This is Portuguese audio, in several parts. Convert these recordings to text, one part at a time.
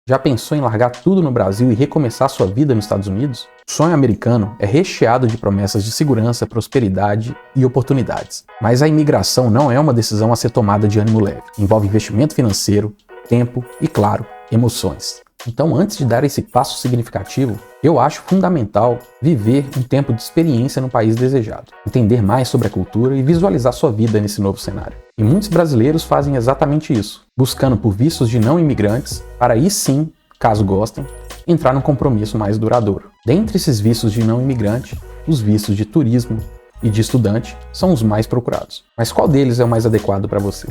Já pensou em largar tudo no Brasil e recomeçar sua vida nos Estados Unidos? O sonho americano é recheado de promessas de segurança, prosperidade e oportunidades. Mas a imigração não é uma decisão a ser tomada de ânimo leve. Envolve investimento financeiro, tempo e, claro, emoções. Então, antes de dar esse passo significativo, eu acho fundamental viver um tempo de experiência no país desejado, entender mais sobre a cultura e visualizar sua vida nesse novo cenário. E muitos brasileiros fazem exatamente isso, buscando por vistos de não imigrantes, para aí sim, caso gostem, entrar num compromisso mais duradouro. Dentre esses vistos de não imigrante, os vistos de turismo e de estudante são os mais procurados. Mas qual deles é o mais adequado para você?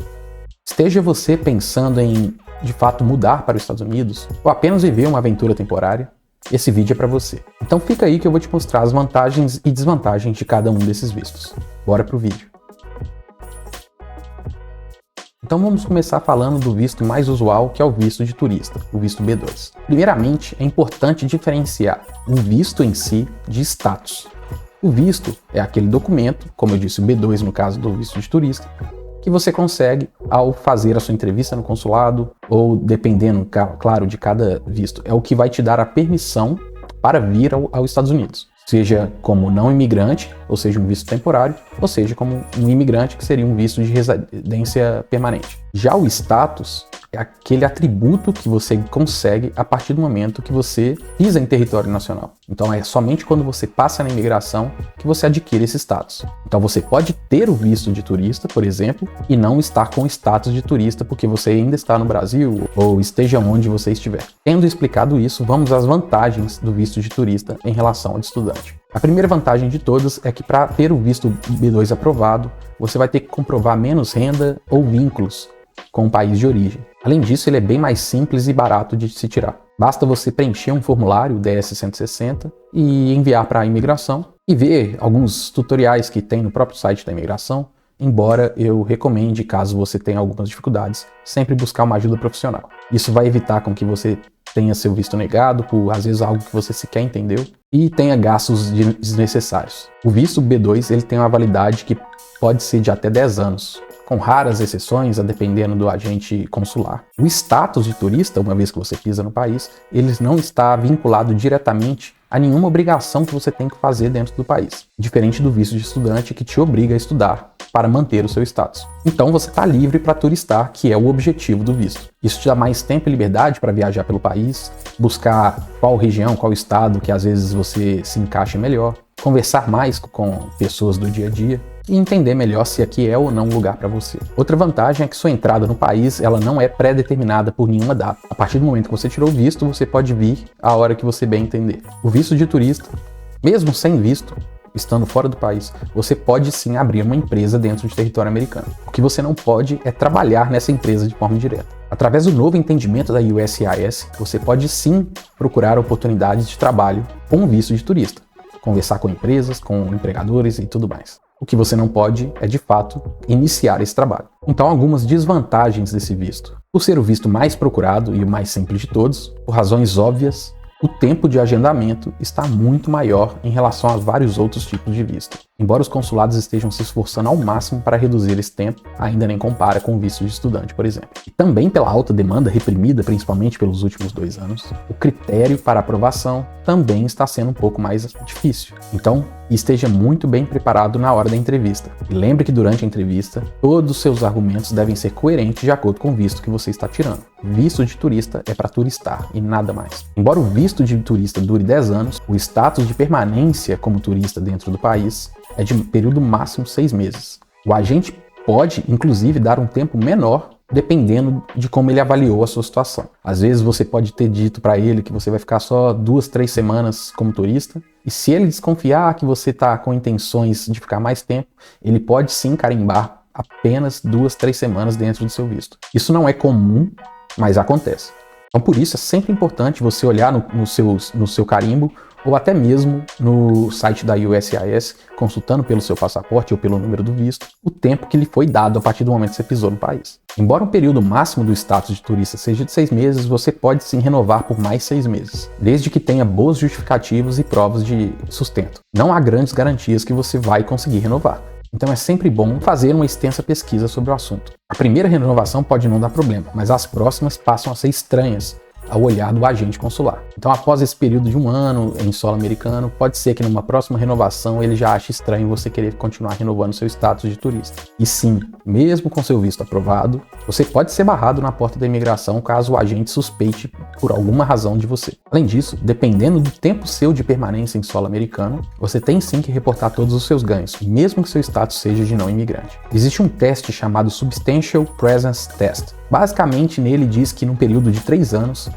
Esteja você pensando em, de fato, mudar para os Estados Unidos ou apenas viver uma aventura temporária, esse vídeo é para você. Então fica aí que eu vou te mostrar as vantagens e desvantagens de cada um desses vistos. Bora pro vídeo. Então vamos começar falando do visto mais usual, que é o visto de turista, o visto B2. Primeiramente, é importante diferenciar o visto em si de status. O visto é aquele documento, como eu disse, o B2 no caso do visto de turista, que você consegue ao fazer a sua entrevista no consulado, ou dependendo, claro, de cada visto, é o que vai te dar a permissão para vir aos Estados Unidos. Seja como não imigrante, ou seja, um visto temporário, ou seja, como um imigrante, que seria um visto de residência permanente. Já o status é aquele atributo que você consegue a partir do momento que você pisa em território nacional. Então é somente quando você passa na imigração que você adquire esse status. Então você pode ter o visto de turista, por exemplo, e não estar com o status de turista porque você ainda está no Brasil ou esteja onde você estiver. Tendo explicado isso, vamos às vantagens do visto de turista em relação ao de estudante. A primeira vantagem de todas é que para ter o visto B2 aprovado, você vai ter que comprovar menos renda ou vínculos com o país de origem. Além disso, ele é bem mais simples e barato de se tirar. Basta você preencher um formulário, o DS-160, e enviar para a imigração e ver alguns tutoriais que tem no próprio site da imigração, embora eu recomende, caso você tenha algumas dificuldades, sempre buscar uma ajuda profissional. Isso vai evitar com que você tenha seu visto negado por, às vezes, algo que você sequer entendeu e tenha gastos desnecessários. O visto B2 ele tem uma validade que pode ser de até 10 anos. Com raras exceções, a dependendo do agente consular. O status de turista, uma vez que você pisa no país, ele não está vinculado diretamente a nenhuma obrigação que você tem que fazer dentro do país, diferente do visto de estudante que te obriga a estudar para manter o seu status. Então você está livre para turistar, que é o objetivo do visto. Isso te dá mais tempo e liberdade para viajar pelo país, buscar qual região, qual estado que às vezes você se encaixa melhor, conversar mais com pessoas do dia a dia e entender melhor se aqui é ou não um lugar para você. Outra vantagem é que sua entrada no país ela não é pré-determinada por nenhuma data. A partir do momento que você tirou o visto, você pode vir a hora que você bem entender. O visto de turista, mesmo sem visto, estando fora do país, você pode sim abrir uma empresa dentro de território americano. O que você não pode é trabalhar nessa empresa de forma direta. Através do novo entendimento da USCIS, você pode sim procurar oportunidades de trabalho com visto de turista, conversar com empresas, com empregadores e tudo mais. O que você não pode é, de fato, iniciar esse trabalho. Então, algumas desvantagens desse visto. Por ser o visto mais procurado e o mais simples de todos, por razões óbvias, o tempo de agendamento está muito maior em relação a vários outros tipos de visto. Embora os consulados estejam se esforçando ao máximo para reduzir esse tempo, ainda nem compara com o visto de estudante, por exemplo. E também pela alta demanda reprimida, principalmente pelos últimos 2 anos, o critério para aprovação também está sendo um pouco mais difícil. Então, esteja muito bem preparado na hora da entrevista. E lembre que durante a entrevista, todos os seus argumentos devem ser coerentes de acordo com o visto que você está tirando. Visto de turista é para turistar e nada mais. Embora o visto de turista dure 10 anos, o status de permanência como turista dentro do país é de período máximo 6 meses. O agente pode, inclusive, dar um tempo menor dependendo de como ele avaliou a sua situação. Às vezes você pode ter dito para ele que você vai ficar só 2, 3 semanas como turista, e se ele desconfiar que você está com intenções de ficar mais tempo, ele pode sim carimbar apenas 2, 3 semanas dentro do seu visto. Isso não é comum, mas acontece. Então por isso é sempre importante você olhar no seu carimbo ou até mesmo no site da USCIS, consultando pelo seu passaporte ou pelo número do visto, o tempo que lhe foi dado a partir do momento que você pisou no país. Embora o período máximo do status de turista seja de 6 meses, você pode sim renovar por mais 6 meses, desde que tenha boas justificativas e provas de sustento. Não há grandes garantias que você vai conseguir renovar. Então é sempre bom fazer uma extensa pesquisa sobre o assunto. A primeira renovação pode não dar problema, mas as próximas passam a ser estranhas, ao olhar do agente consular. Então, após esse período de 1 ano em solo americano, pode ser que numa próxima renovação ele já ache estranho você querer continuar renovando seu status de turista. E sim, mesmo com seu visto aprovado, você pode ser barrado na porta da imigração caso o agente suspeite por alguma razão de você. Além disso, dependendo do tempo seu de permanência em solo americano, você tem sim que reportar todos os seus ganhos, mesmo que seu status seja de não imigrante. Existe um teste chamado Substantial Presence Test. Basicamente, nele diz que num período de 3 anos,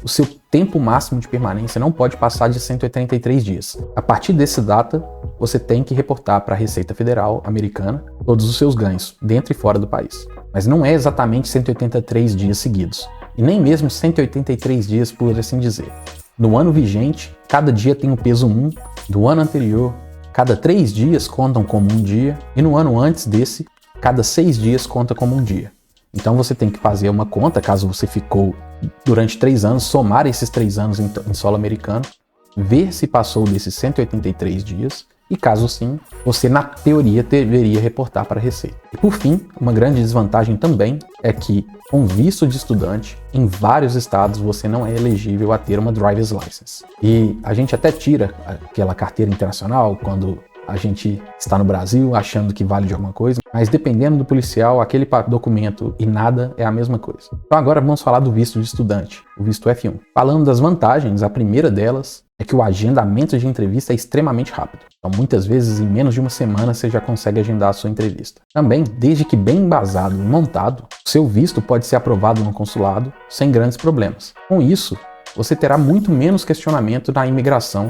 o seu tempo máximo de permanência não pode passar de 183 dias. A partir dessa data, você tem que reportar para a Receita Federal americana todos os seus ganhos, dentro e fora do país. Mas não é exatamente 183 dias seguidos, e nem mesmo 183 dias por assim dizer. No ano vigente, cada dia tem o peso 1, do ano anterior, cada 3 dias contam como um dia, e no ano antes desse, cada 6 dias conta como um dia. Então você tem que fazer uma conta, caso você ficou durante 3 anos, somar esses 3 anos em solo americano, ver se passou desses 183 dias, e caso sim, você na teoria deveria reportar para a Receita. E por fim, uma grande desvantagem também é que com visto de estudante, em vários estados você não é elegível a ter uma driver's license. E a gente até tira aquela carteira internacional quando a gente está no Brasil achando que vale de alguma coisa, mas dependendo do policial, aquele documento e nada é a mesma coisa. Então agora vamos falar do visto de estudante, o visto F1. Falando das vantagens, a primeira delas é que o agendamento de entrevista é extremamente rápido. Então muitas vezes em menos de 1 semana você já consegue agendar a sua entrevista. Também, desde que bem embasado e montado, seu visto pode ser aprovado no consulado sem grandes problemas. Com isso, você terá muito menos questionamento na imigração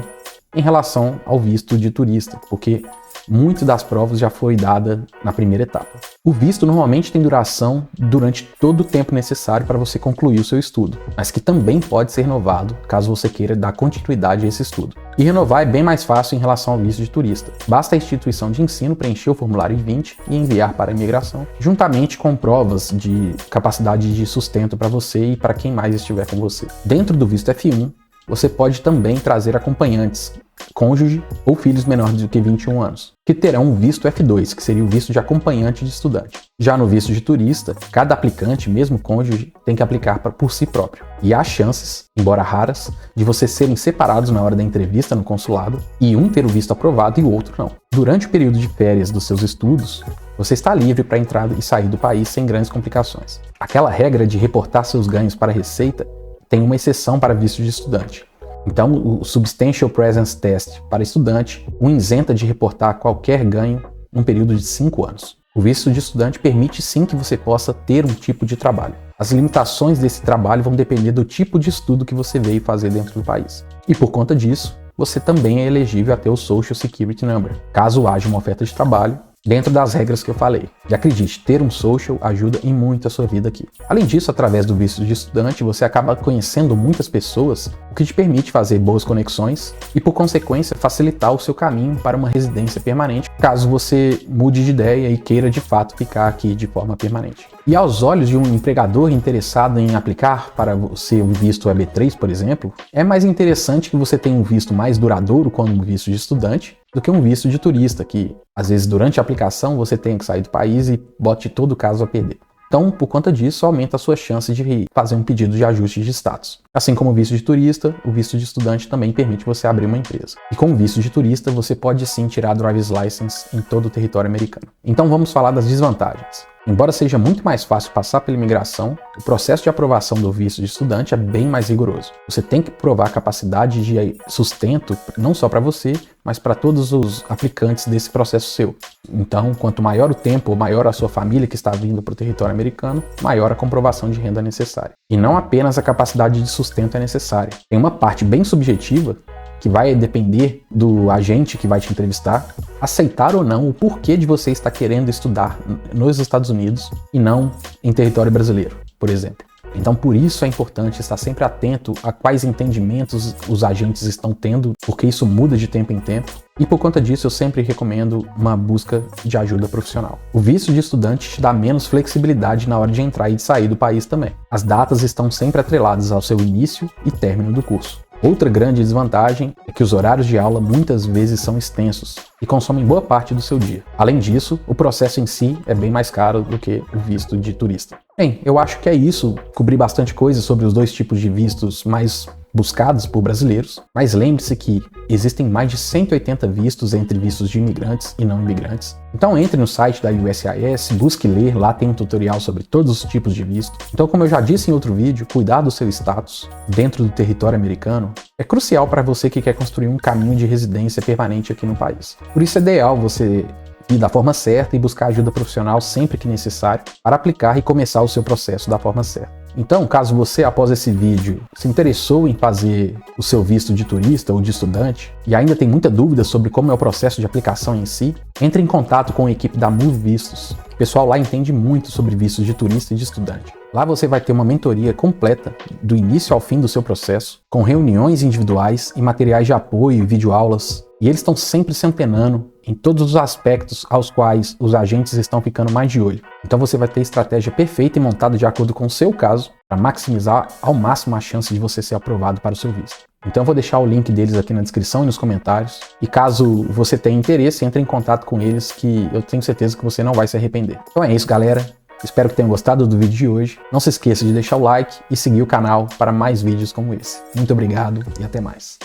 em relação ao visto de turista, porque muitas das provas já foi dada na primeira etapa. O visto normalmente tem duração durante todo o tempo necessário para você concluir o seu estudo, mas que também pode ser renovado caso você queira dar continuidade a esse estudo. E renovar é bem mais fácil em relação ao visto de turista. Basta a instituição de ensino preencher o formulário I-20 e enviar para a imigração, juntamente com provas de capacidade de sustento para você e para quem mais estiver com você. Dentro do visto F1, você pode também trazer acompanhantes, cônjuge ou filhos menores do que 21 anos, que terão um visto F2, que seria o visto de acompanhante de estudante. Já no visto de turista, cada aplicante, mesmo cônjuge, tem que aplicar por si próprio. E há chances, embora raras, de vocês serem separados na hora da entrevista no consulado e um ter o visto aprovado e o outro não. Durante o período de férias dos seus estudos, você está livre para entrar e sair do país sem grandes complicações. Aquela regra de reportar seus ganhos para a Receita tem uma exceção para visto de estudante. Então, o Substantial Presence Test para estudante o isenta de reportar qualquer ganho num período de 5 anos. O visto de estudante permite sim que você possa ter um tipo de trabalho. As limitações desse trabalho vão depender do tipo de estudo que você veio fazer dentro do país. E por conta disso, você também é elegível a ter o Social Security Number, caso haja uma oferta de trabalho, dentro das regras que eu falei. E acredite, ter um social ajuda em muito a sua vida aqui. Além disso, através do visto de estudante, você acaba conhecendo muitas pessoas, o que te permite fazer boas conexões e, por consequência, facilitar o seu caminho para uma residência permanente, caso você mude de ideia e queira de fato ficar aqui de forma permanente. E aos olhos de um empregador interessado em aplicar para você um visto EB3, por exemplo, é mais interessante que você tenha um visto mais duradouro como um visto de estudante, do que um visto de turista, que às vezes durante a aplicação você tem que sair do país e bote todo o caso a perder. Então, por conta disso, aumenta a sua chance de fazer um pedido de ajuste de status. Assim como o visto de turista, o visto de estudante também permite você abrir uma empresa. E com o visto de turista, você pode sim tirar a driver's license em todo o território americano. Então vamos falar das desvantagens. Embora seja muito mais fácil passar pela imigração, o processo de aprovação do visto de estudante é bem mais rigoroso. Você tem que provar a capacidade de sustento, não só para você, mas para todos os aplicantes desse processo seu. Então, quanto maior o tempo ou maior a sua família que está vindo para o território americano, maior a comprovação de renda necessária. E não apenas a capacidade de sustento é necessária. Tem uma parte bem subjetiva que vai depender do agente que vai te entrevistar, aceitar ou não o porquê de você estar querendo estudar nos Estados Unidos e não em território brasileiro, por exemplo. Então, por isso é importante estar sempre atento a quais entendimentos os agentes estão tendo, porque isso muda de tempo em tempo. E por conta disso, eu sempre recomendo uma busca de ajuda profissional. O visto de estudante te dá menos flexibilidade na hora de entrar e de sair do país também. As datas estão sempre atreladas ao seu início e término do curso. Outra grande desvantagem é que os horários de aula muitas vezes são extensos e consomem boa parte do seu dia. Além disso, o processo em si é bem mais caro do que o visto de turista. Bem, eu acho que é isso. Cobri bastante coisa sobre os dois tipos de vistos mais buscados por brasileiros, mas lembre-se que existem mais de 180 vistos entre vistos de imigrantes e não imigrantes. Então entre no site da USCIS, busque ler, lá tem um tutorial sobre todos os tipos de visto. Então, como eu já disse em outro vídeo, cuidar do seu status dentro do território americano é crucial para você que quer construir um caminho de residência permanente aqui no país. Por isso é ideal você ir da forma certa e buscar ajuda profissional sempre que necessário para aplicar e começar o seu processo da forma certa. Então, caso você, após esse vídeo, se interessou em fazer o seu visto de turista ou de estudante e ainda tem muita dúvida sobre como é o processo de aplicação em si, entre em contato com a equipe da Move Vistos. O pessoal lá entende muito sobre vistos de turista e de estudante. Lá você vai ter uma mentoria completa, do início ao fim do seu processo, com reuniões individuais e materiais de apoio e videoaulas. E eles estão sempre se antenando em todos os aspectos aos quais os agentes estão ficando mais de olho. Então você vai ter estratégia perfeita e montada de acordo com o seu caso, para maximizar ao máximo a chance de você ser aprovado para o seu visto. Então eu vou deixar o link deles aqui na descrição e nos comentários. E caso você tenha interesse, entre em contato com eles, que eu tenho certeza que você não vai se arrepender. Então é isso, galera. Espero que tenham gostado do vídeo de hoje. Não se esqueça de deixar o like e seguir o canal para mais vídeos como esse. Muito obrigado e até mais.